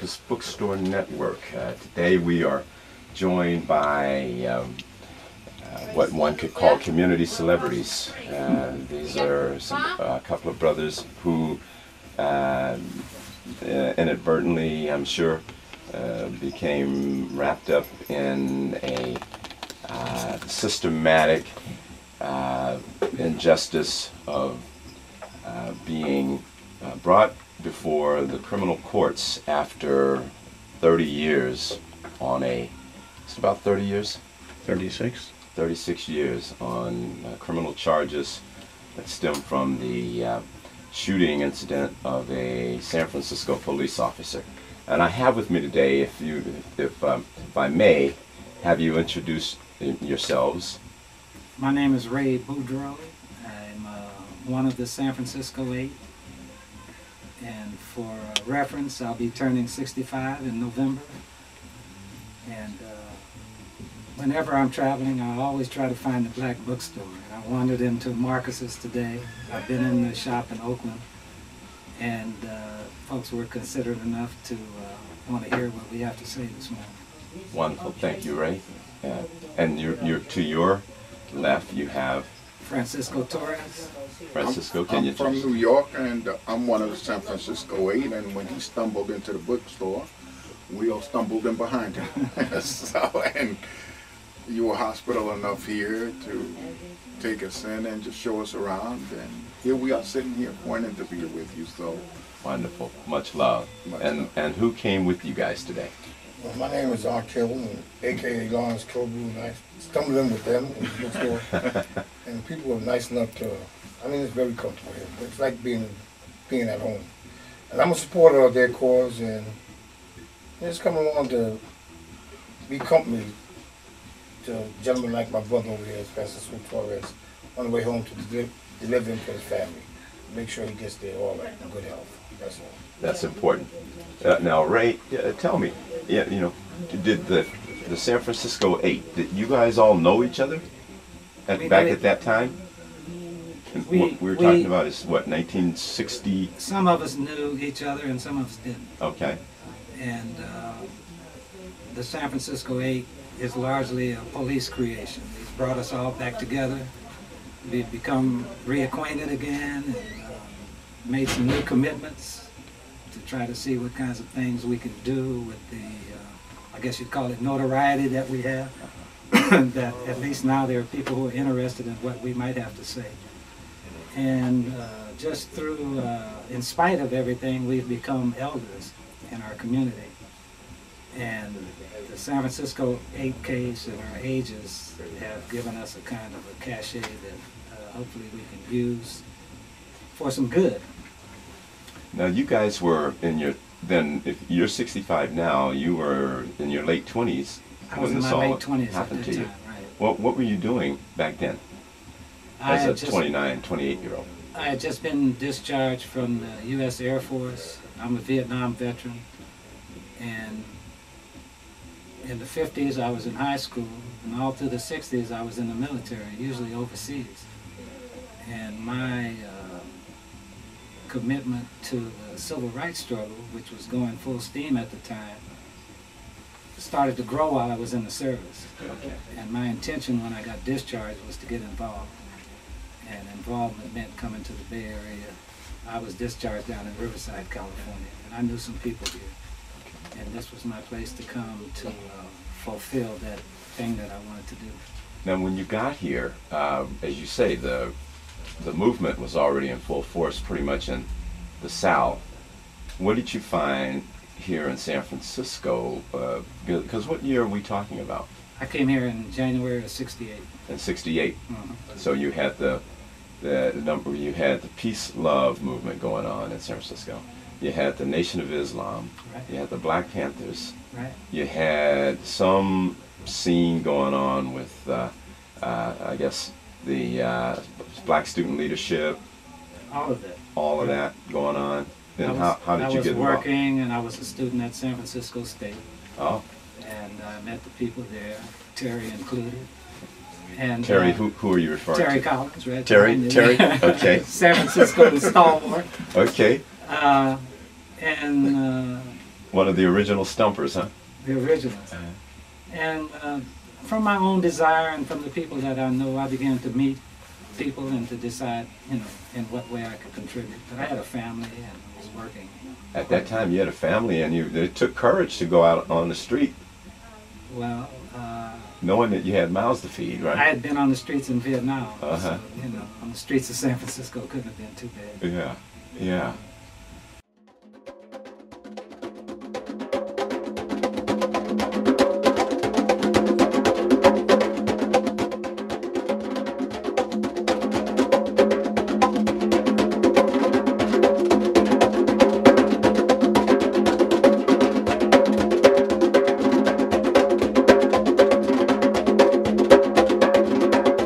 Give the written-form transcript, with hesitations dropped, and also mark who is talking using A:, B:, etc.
A: Baptist Bookstore Network. Today we are joined by what one could call community celebrities. These are a couple of brothers who inadvertently, I'm sure, became wrapped up in a systematic injustice of being brought before the criminal courts after 30 years on it's about 30 years?
B: 36.
A: 36 years on criminal charges that stem from the shooting incident of a San Francisco police officer. And I have with me today, if I may, have you introduce yourselves.
C: My name is Ray Boudreau. I'm one of the San Francisco 8. And for reference, I'll be turning 65 in November. And whenever I'm traveling, I always try to find a black bookstore. And I wandered into Marcus's today. I've been in the shop in Oakland. And folks were considerate enough to want to hear what we have to say this morning.
A: Wonderful. Thank you, Ray. And you're to your left, you have
C: Francisco Torres.
A: Francisco,
D: I'm from New York, and I'm one of the San Francisco 8, and when he stumbled into the bookstore, we all stumbled in behind him. And you were hospitable enough here to take us in and just show us around, and here we are sitting here for an interview with you, so.
A: Wonderful. Much love. And who came with you guys today?
E: Well, my name is R. Kill, a.k.a. Lawrence Kilbrew, and I stumbled in with them in the bookstore. And people were nice enough to, it's very comfortable here. It's like being at home. And I'm a supporter of their cause, and just come along to be company to gentlemen like my brother over here, Francisco Torres, on the way home to deliver him for his family. Make sure he gets there all right, in good health. That's all.
A: That's important. Now, Ray, tell me, did the San Francisco 8, did you guys all know each other back at that time? What we were talking about is what, 1960?
C: Some of us knew each other and some of us didn't.
A: Okay.
C: And the San Francisco 8 is largely a police creation. It's brought us all back together. We've become reacquainted again and made some new commitments to try to see what kinds of things we can do with the, I guess you'd call it notoriety that we have. That at least now there are people who are interested in what we might have to say. And just through, in spite of everything, we've become elders in our community. And the San Francisco 8 case and our ages have given us a kind of a cachet that hopefully we can use for some good.
A: Now, you guys were in if you're 65 now, you were in your late 20s when this all happened to you.
C: Right.
A: What were you doing back then as a 29, 28-year-old?
C: I had just been discharged from the U.S. Air Force. I'm a Vietnam veteran. And in the 50s, I was in high school. And all through the 60s, I was in the military, usually overseas. And my commitment to the civil rights struggle, which was going full steam at the time, started to grow while I was in the service.
A: Okay.
C: And my intention when I got discharged was to get involved. And involvement meant coming to the Bay Area. I was discharged down in Riverside, California, and I knew some people here. And this was my place to come to fulfill that thing that I wanted to do.
A: Now, when you got here, as you say, the movement was already in full force pretty much in the South. What did you find here in San Francisco? Because what year are we talking about?
C: I came here in January of '68.
A: In '68.
C: Mm-hmm.
A: So you had you had the peace love movement going on in San Francisco. You had the Nation of Islam.
C: Right.
A: You had the Black Panthers.
C: Right.
A: You had some scene going on with, I guess, the Black student leadership.
C: All of that.
A: All of that going on. And how did you get involved?
C: I was working, and I was a student at San Francisco State.
A: Oh.
C: And I met the people there, Terry included. And
A: Terry, who are you referring
C: Terry
A: to?
C: Collins, right?
A: Terry, okay.
C: San Francisco, the stalwart.
A: Okay.
C: And
A: One of the original stumpers, huh?
C: the originals. And from my own desire and from the people that I know, I began to meet people and to decide, in what way I could contribute. But I had a family and I was working.
A: At that time, you had a family, and it took courage to go out on the street,
C: Well,
A: knowing that you had mouths to feed,
C: I
A: right?
C: had been on the streets in Vietnam,
A: Uh-huh.
C: so, on the streets of San Francisco couldn't have been too bad.
A: Yeah, yeah.